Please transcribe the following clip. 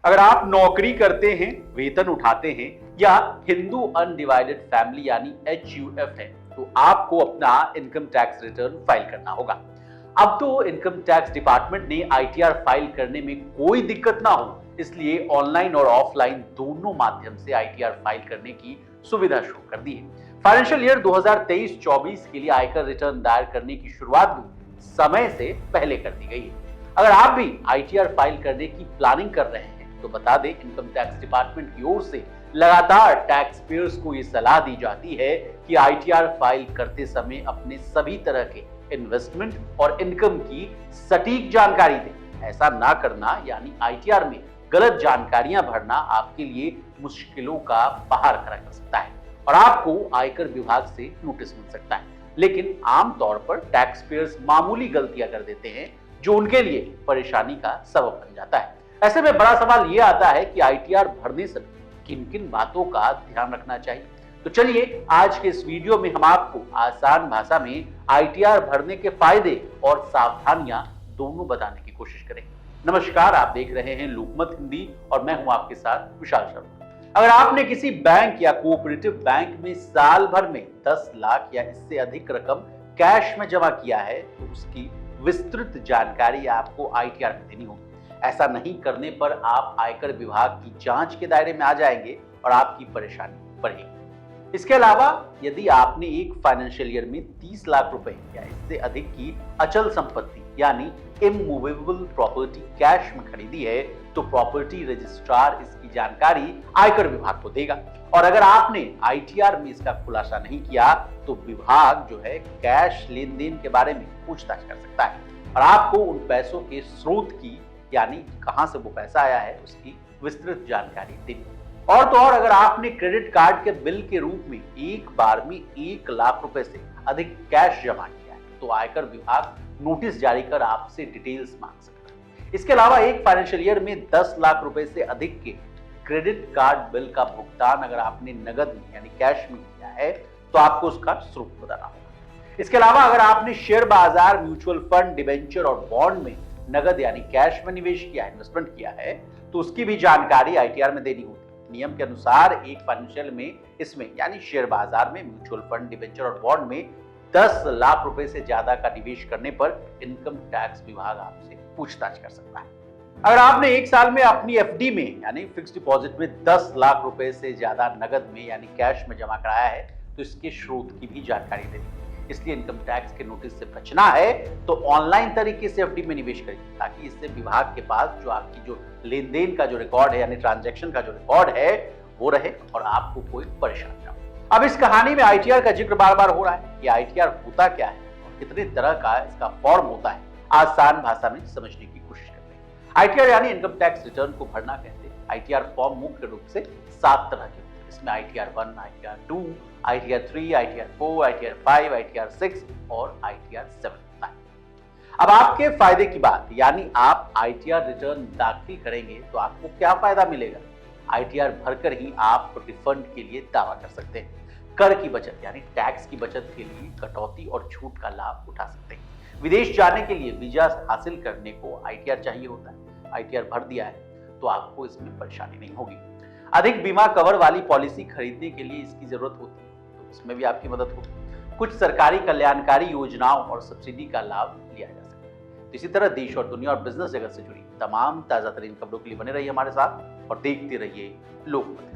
अगर आप नौकरी करते हैं, वेतन उठाते हैं या हिंदू अनडिवाइडेड फैमिली यानी HUF है, तो आपको अपना इनकम टैक्स रिटर्न फाइल करना होगा। अब तो इनकम टैक्स डिपार्टमेंट ने ITR फाइल करने में कोई दिक्कत ना हो, इसलिए ऑनलाइन और ऑफलाइन दोनों माध्यम से ITR फाइल करने की सुविधा शुरू कर दी है। फाइनेंशियल ईयर 2023-24 के लिए आयकर रिटर्न दायर करने की शुरुआत भी समय से पहले कर दी गई है। अगर आप भी ITR फाइल करने की प्लानिंग कर रहे हैं तो बता दें, इनकम टैक्स डिपार्टमेंट की ओर से लगातार टैक्स पेयर्स को ये सलाह दी जाती है कि ITR फाइल करते समय अपने सभी तरह के इन्वेस्टमेंट और इनकम की सटीक जानकारी दें। ऐसा ना करना यानी ITR में गलत जानकारियां भरना आपके लिए मुश्किलों का पहाड़ खड़ा कर सकता है और आपको आयकर विभाग से नोटिस मिल सकता है। लेकिन आमतौर पर टैक्स पेयर्स मामूली गलतियां कर देते हैं जो उनके लिए परेशानी का सबब बन जाता है। ऐसे में बड़ा सवाल यह आता है कि ITR भरने समय किन किन बातों का ध्यान रखना चाहिए। तो चलिए आज के इस वीडियो में हम आपको आसान भाषा में ITR भरने के फायदे और सावधानियां दोनों बताने की कोशिश करेंगे। नमस्कार, आप देख रहे हैं लोकमत हिंदी और मैं हूं आपके साथ विशाल शर्मा। अगर आपने किसी बैंक या कोऑपरेटिव बैंक में साल भर में 10 लाख या इससे अधिक रकम कैश में जमा किया है तो उसकी विस्तृत जानकारी आपको ITR में देनी होगी। ऐसा नहीं करने पर आप आयकर विभाग की जांच के दायरे में आ जाएंगे और आपकी परेशानी बढ़ेगी। इसके अलावा यदि आपने एक फाइनेंशियल ईयर में 30 लाख रुपए या इससे अधिक की अचल संपत्ति यानी इमूवेबल प्रॉपर्टी कैश में खरीदी है तो प्रॉपर्टी रजिस्ट्रार इसकी जानकारी आयकर विभाग को देगा। और अगर आपने ITR में इसका खुलासा नहीं किया तो विभाग जो है कैश लेन देन के बारे में पूछताछ कर सकता है और आपको उन पैसों के स्रोत की यानी कहां से वो पैसा आया है उसकी विस्तृत जानकारी देनी। और तो और अगर आपने क्रेडिट कार्ड के बिल के रूप में एक बार में 1 लाख रुपए से अधिक कैश जमा किया है तो आयकर विभाग नोटिस जारी कर आपसे डिटेल्स मांग सकता है। इसके अलावा एक फाइनेंशियल ईयर में 10 लाख रुपए से अधिक के क्रेडिट कार्ड बिल का भुगतान अगर आपने नगद में यानी कैश में किया है तो आपको उसका स्रोत बताना होगा। इसके अलावा अगर आपने शेयर बाजार, म्यूचुअल फंड, डिबेंचर और बॉन्ड में नगद यानी कैश में निवेश किया, इन्वेस्टमेंट किया है तो उसकी भी जानकारी ITR में देनी होगी। नियम के अनुसार एक फाइनेंशियल में इसमें यानी शेयर बाजार में, म्यूचुअल फंड, डिबेंचर और बॉन्ड में 10 लाख रुपए से ज्यादा का निवेश करने पर इनकम टैक्स विभाग आपसे पूछताछ कर सकता है। अगर आपने एक साल में अपनी FD में यानी फिक्स डिपॉजिट में 10 लाख रुपए से ज्यादा नगद में यानी कैश में जमा कराया है तो इसके स्रोत की भी जानकारी देनी है। इसलिए इनकम टैक्स के नोटिस से बचना है तो ऑनलाइन तरीके से FD में निवेश करिए ताकि इससे विभाग के पास जो आपकी जो लेन देन का जो रिकॉर्ड है यानी ट्रांजैक्शन का जो रिकॉर्ड है वो रहे और आपको कोई परेशानी ना हो। अब इस कहानी में ITR का जिक्र बार बार हो रहा है कि ITR होता क्या है और कितने तरह का इसका फॉर्म होता है, आसान भाषा में समझने की कोशिश करते हैं। ITR यानी इनकम टैक्स रिटर्न को भरना कहते हैं। ITR फॉर्म मुख्य रूप से 7 तरह के होते हैं। इसमें ITR 1, ITR 2, ITR 3, ITR 4, ITR 5, ITR 6 और ITR 7 होता है। अब आपके फायदे की बात यानी आप ITR रिटर्न दाखिल करेंगे तो आपको क्या फायदा मिलेगा। ITR भरकर ही आप रिफंड के लिए दावा कर सकते हैं। कर की बचत यानी टैक्स की बचत के लिए कटौती और छूट का लाभ उठा सकते हैं। विदेश जाने के लिए वीजा हासिल करने को ITR चाहिए होता है। ITR भर दिया है तो आपको इसमें परेशानी नहीं होगी। अधिक बीमा कवर वाली पॉलिसी खरीदने के लिए इसकी जरूरत होती है तो इसमें भी आपकी मदद होगी। कुछ सरकारी कल्याणकारी योजनाओं और सब्सिडी का लाभ लिया जा सकता है। तो इसी तरह देश और दुनिया और बिजनेस जगत से जुड़ी तमाम ताजा तरीन खबरों के लिए बने रहिए हमारे साथ और देखते रहिए लोकमत।